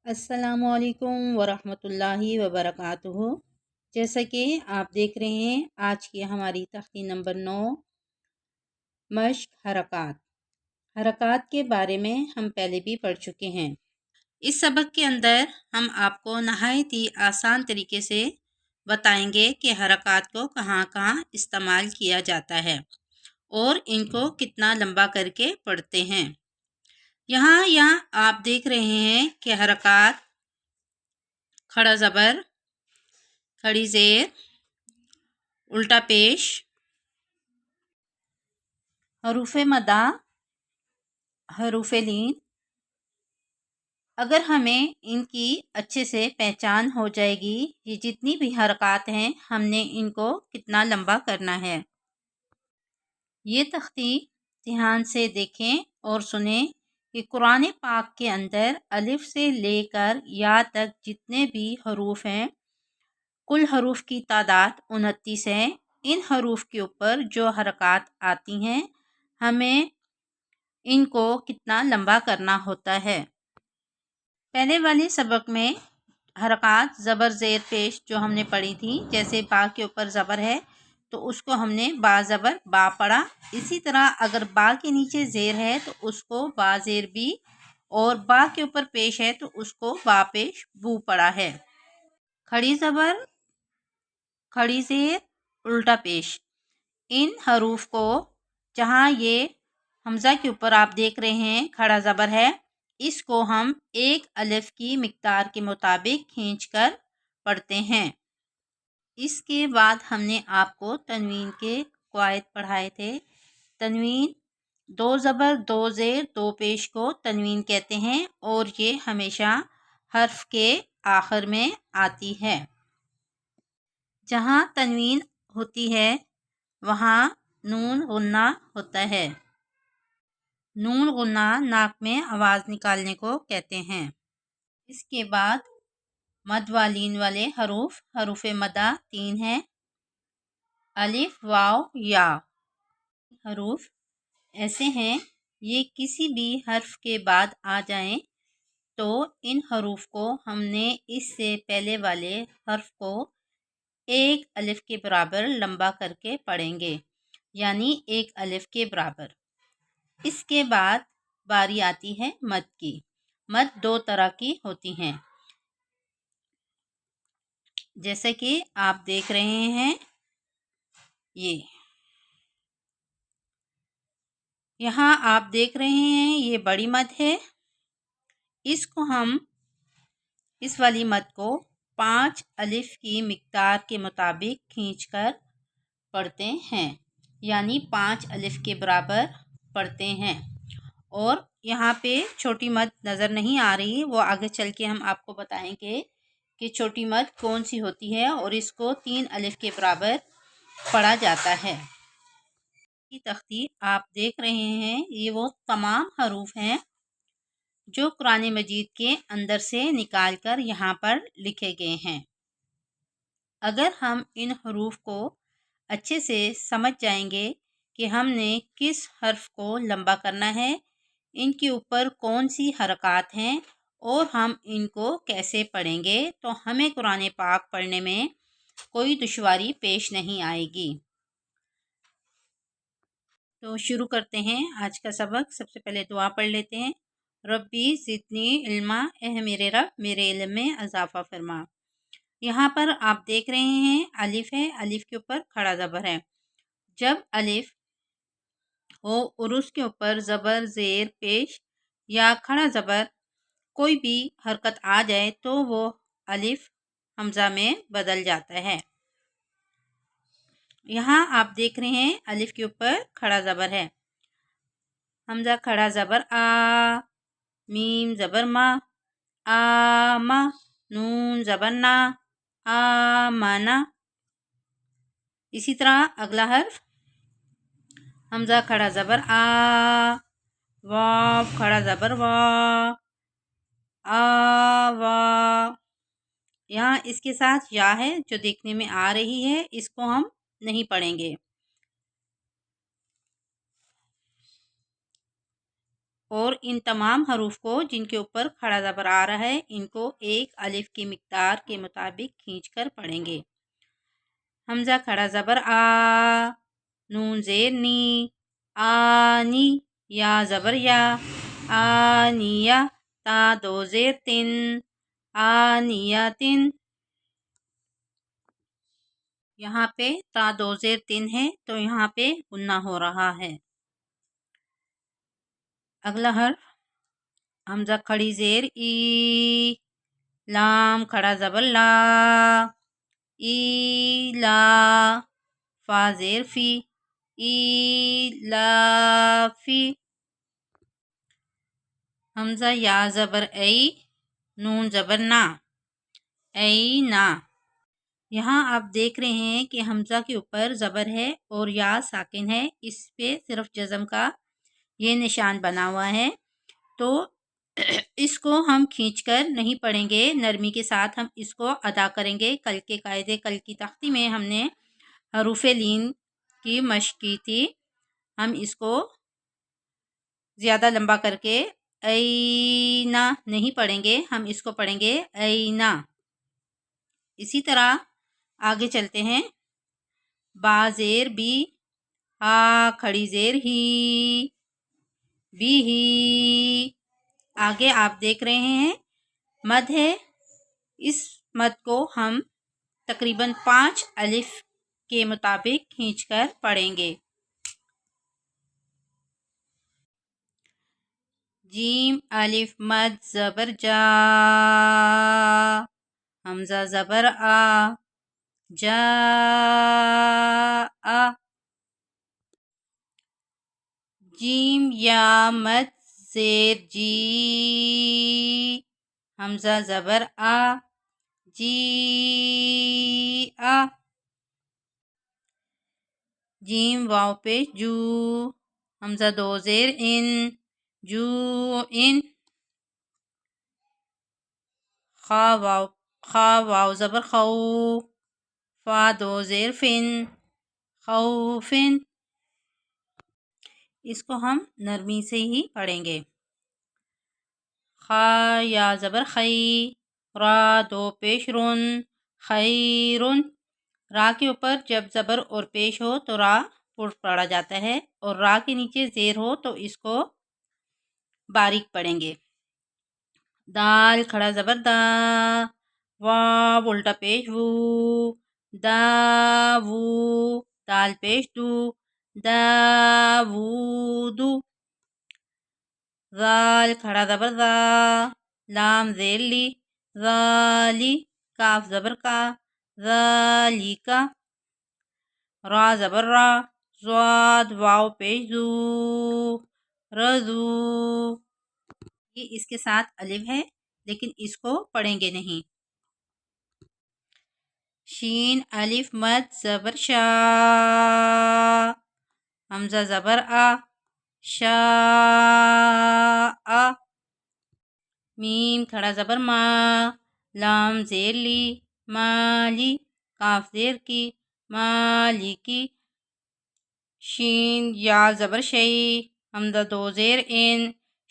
अस्सलामु अलैकुम वरहमतुल्लाहि वबरकातुहू। जैसा कि आप देख रहे हैं, आज की हमारी तख्ती नंबर 9 मश्क हरकत। हरकत के बारे में हम पहले भी पढ़ चुके हैं। इस सबक के अंदर हम आपको नहायत ही आसान तरीके से बताएंगे कि हरकत को कहाँ कहाँ इस्तेमाल किया जाता है और इनको कितना लंबा करके पढ़ते हैं। यहाँ आप देख रहे हैं कि हरकत खड़ा ज़बर, खड़ी ज़ेर, उल्टा पेश, हरूफ मदा, हरूफ लीन। अगर हमें इनकी अच्छे से पहचान हो जाएगी, ये जितनी भी हरकत हैं हमने इनको कितना लंबा करना है। ये तख्ती ध्यान से देखें और सुने कि कुरान पाक के अंदर अलिफ से लेकर या तक जितने भी हरूफ हैं, कुल हरूफ की तादाद 29 है। इन हरूफ के ऊपर जो हरकत आती हैं, हमें इनको कितना लंबा करना होता है। पहले वाले सबक में हरकत ज़बर ज़ेर पेश जो हमने पढ़ी थी, जैसे बा के ऊपर ज़बर है तो उसको हमने बा ज़बर बा पढ़ा। इसी तरह अगर बा के नीचे ज़ेर है तो उसको बा ज़ेर बी, और बा के ऊपर पेश है तो उसको बा पेश बू पढ़ा है। खड़ी ज़बर, खड़ी ज़ेर, उल्टा पेश, इन हरूफ को जहाँ ये हमज़ा के ऊपर आप देख रहे हैं खड़ा ज़बर है, इसको हम एक अलिफ की मिक़दार के मुताबिक खींचकर पढ़ते हैं। इसके बाद हमने आपको तनवीन के क़वाइद पढ़ाए थे। तनवीन दो ज़बर दो ज़ेर दो पेश को तनवीन कहते हैं और ये हमेशा हर्फ के आखिर में आती है। जहाँ तनवीन होती है वहाँ नून गुन्ना होता है। नून गुन्ना नाक में आवाज़ निकालने को कहते हैं। इसके बाद मद वालीन वाले हरूफ मदा 3 हैं, अलिफ वाव या। हरूफ ऐसे हैं, ये किसी भी हर्फ के बाद आ जाएं तो इन हरूफ को हमने इससे पहले वाले हर्फ को एक अलिफ के बराबर लंबा करके पढ़ेंगे, यानी एक अलिफ के बराबर। इसके बाद बारी आती है मद की। मद दो तरह की होती हैं, जैसे कि आप देख रहे हैं। ये यहाँ आप देख रहे हैं, ये बड़ी मद है। इसको हम इस वाली मद को 5 अलिफ की मिक़दार के मुताबिक खींचकर पढ़ते हैं, यानी 5 अलिफ के बराबर पढ़ते हैं। और यहाँ पे छोटी मद नज़र नहीं आ रही, वो आगे चल के हम आपको बताएंगे कि छोटी मद कौन सी होती है और इसको 3 अलिफ के बराबर पढ़ा जाता है। की तख्ती आप देख रहे हैं, ये वो तमाम हरूफ हैं जो कुरान मजीद के अंदर से निकाल कर यहाँ पर लिखे गए हैं। अगर हम इन हरूफ को अच्छे से समझ जाएंगे कि हमने किस हर्फ को लंबा करना है, इनके ऊपर कौन सी हरकत हैं और हम इनको कैसे पढ़ेंगे, तो हमें कुरान पाक पढ़ने में कोई दुश्वारी पेश नहीं आएगी। तो शुरू करते हैं आज का सबक। सबसे पहले दुआ पढ़ लेते हैं। रब्बी ज़िदनी इल्मा, एह मेरे रब मेरे इल्म में इजाफ़ा फरमा। यहाँ पर आप देख रहे हैं अलिफ है, अलिफ के ऊपर खड़ा ज़बर है। जब अलिफ हो और उसके ऊपर ज़बर ज़ेर पेश या खड़ा ज़बर कोई भी हरकत आ जाए तो वो अलिफ हमज़ा में बदल जाता है। यहाँ आप देख रहे हैं अलिफ के ऊपर खड़ा ज़बर है, हमज़ा खड़ा ज़बर आ, मीम ज़बर मा, आ मा, नून ज़बर ना, आ माना। इसी तरह अगला हर्फ हमज़ा खड़ा ज़बर आ, वाव खड़ा ज़बर वा, आ वा। यहाँ इसके साथ या है जो देखने में आ रही है, इसको हम नहीं पढ़ेंगे। اور ان تمام حروف کو جن کے اوپر کھڑا زبر آ رہا ہے ان کو ایک الف کی مقدار کے مطابق کھینچ کر پڑھیں گے۔ حمزہ کھڑا زبر آ، نون زیر نی، آنی، یا زبر یا، آنیہ، تا دو زیر تن، آنیاتن۔ یہاں پہ تا دو زیر تن ہے تو یہاں پہ غنہ ہو رہا ہے۔ اگلا حرف حمزہ کھڑی زیر ای، لام کھڑا زبر لا، ای لا، فا زیر فی، ای لا فی۔ حمزہ یا زبر ای، نون زبر نا، ای نا۔ یہاں آپ دیکھ رہے ہیں کہ حمزہ کے اوپر زبر ہے اور یا ساکن ہے، اس پہ صرف جزم کا یہ نشان بنا ہوا ہے، تو اس کو ہم کھینچ کر نہیں پڑھیں گے، نرمی کے ساتھ ہم اس کو ادا کریں گے۔ کل کے قاعدے، کل کی تختی میں ہم نے حروف لین کی مشق کی تھی، ہم اس کو زیادہ لمبا کر کے اینا نہیں پڑھیں گے، ہم اس کو پڑھیں گے اینا۔ اسی طرح آگے چلتے ہیں، با زیر بی، ہا کھڑی زیر ہی، بی ہی۔ آگے آپ دیکھ رہے ہیں مد ہے، اس مد کو ہم تقریباً 5 الف کے مطابق کھینچ کر پڑھیں گے۔ جیم الف مد زبر جا، حمزہ زبر آ، جا آ۔ جیم یا مد زیر جی، حمزہ زبر آ، جی آ۔ جیم واو پیش جو، حمزہ دو زیر ان، جو ان۔ خا واو زبر خو، فا دو زیر فن، خوفن۔ اس کو ہم نرمی سے ہی پڑھیں گے۔ خا یا زبر خی، را دو پیش رن، خیرن۔ را کے اوپر جب زبر اور پیش ہو تو را پڑھا جاتا ہے، اور را کے نیچے زیر ہو تو اس کو باریک پڑھیں گے۔ دال کھڑا زبر دا، واو الٹا پیش وو، دا وو، دال پیش دو، دا وو دو۔ ذال کھڑا زبر دا، لام زیر لی، ذالی، کاف زبر کا، ذالی کا۔ را زبر را، زواد واو پیش زو، رزو۔ یہ اس کے ساتھ الف ہے لیکن اس کو پڑھیں گے نہیں۔ شین الف مد زبر شا، حمزہ زبر آ، شا آ۔ میم کھڑا زبر ما، لام زیر لی، مالی، کاف زیر کی، مالی کی۔ شین یا زبر شئی، حمزہ دو زیر ان،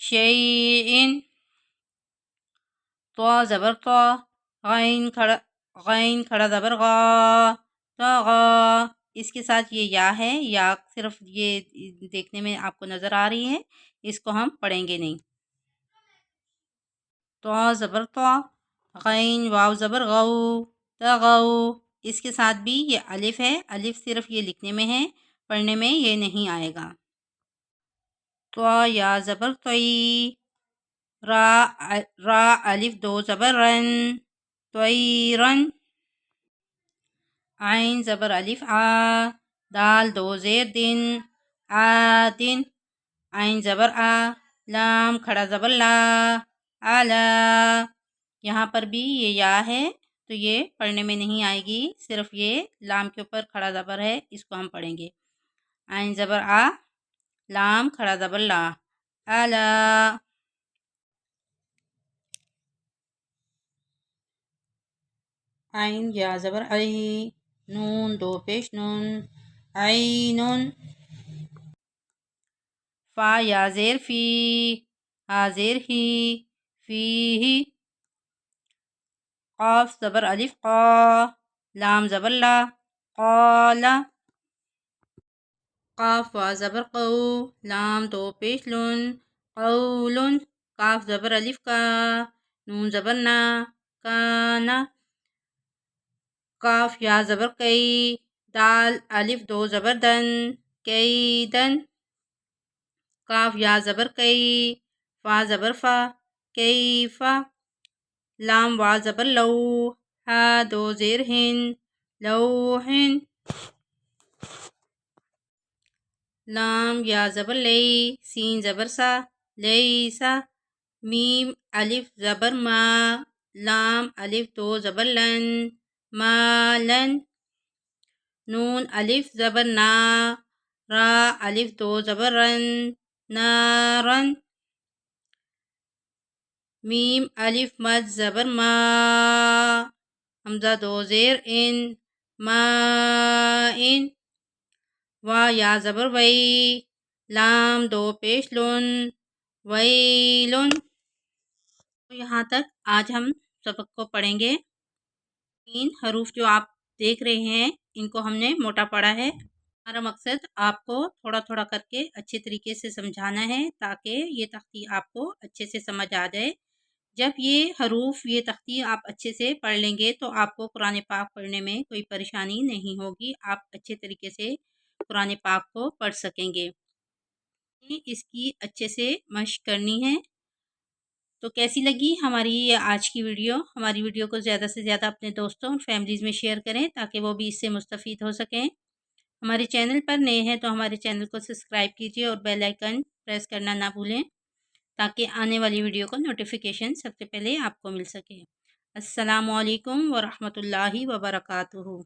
شیئن۔ طا زبر طا، غین کھڑا زبر غا، طغا۔ اس کے ساتھ یہ یا ہے، یا صرف یہ دیکھنے میں آپ کو نظر آ رہی ہے، اس کو ہم پڑھیں گے نہیں۔ طا زبر طا، غین واو زبر غو، تغو۔ اس کے ساتھ بھی یہ الف ہے، الف صرف یہ لکھنے میں ہے، پڑھنے میں یہ نہیں آئے گا۔ طا یا زبر طی، را الف دو زبر رن، طیرن۔ عین زبر الف آ، دال دو زیر دن، آدن۔ عین زبر آ، لام کھڑا زبر لا، آلا۔ یہاں پر بھی یہ یا ہے تو یہ پڑھنے میں نہیں آئے گی، صرف یہ لام کے اوپر کھڑا زبر ہے، اس کو ہم پڑھیں گے۔ عین زبر آ، لام کھڑا زبر لا، آلا۔ عین یا زبر عی، نون دو پیش نون، عینن۔ فا یا زیر فی، हाजिर ही, फीही। काफ ज़बर अलिफ क़ा, लाम ज़बर ला, क़ाला। काफ वा ज़बर क़ौ, लाम दो पेश लुन, क़ौलुन। काफ ज़बर अलिफ का, नून ज़बर ना, काना। काफ या ज़बर कई, दाल अलिफ दो ज़बर दन, कैदन। काफ या ज़बर कई, फा ज़बर फा, कैफा। लाम वा ज़बर लौ, हा दो ज़ेर हिन, लौहिन। लाम या ज़बर लई, सीन ज़बर सा, लईसा। मीम अलिफ ज़बर मा, लाम अलिफ दो ज़बर लन, मालन। नून अलिफ ज़बर ना, रा अलिफ दो ज़बर रन, नारन। मीम अलिफ मद ज़बर मा, हमज़ा दो ज़ेर इन, माइन। वा या ज़बर वई, लाम दो पेश लुन, वैलुन। तो यहाँ तक आज हम सबक को पढ़ेंगे। इन हरूफ जो आप देख रहे हैं इनको हमने मोटा पढ़ा है। हमारा मकसद आपको थोड़ा थोड़ा करके अच्छे तरीके से समझाना है ताकि ये तख्ती आपको अच्छे से समझ आ जाए। जब ये हरूफ ये तख्ती आप अच्छे से पढ़ लेंगे तो आपको कुरान पाक पढ़ने में कोई परेशानी नहीं होगी। आप अच्छे तरीके से कुरान पाक को पढ़ सकेंगे। इसकी अच्छे से मशक करनी है। तो कैसी लगी हमारी ये आज की वीडियो? हमारी वीडियो को ज़्यादा से ज़्यादा अपने दोस्तों और फैमिलीज़ में शेयर करें ताकि वो भी इससे मुस्तफ़ीद हो सकें। हमारे चैनल पर नए हैं तो हमारे चैनल को सब्सक्राइब कीजिए और बेल आइकन प्रेस करना ना भूलें ताकि आने वाली वीडियो का नोटिफिकेशन सबसे पहले आपको मिल सके। अस्सलामु अलैकुम व रहमतुल्लाहि व बरकातुहू।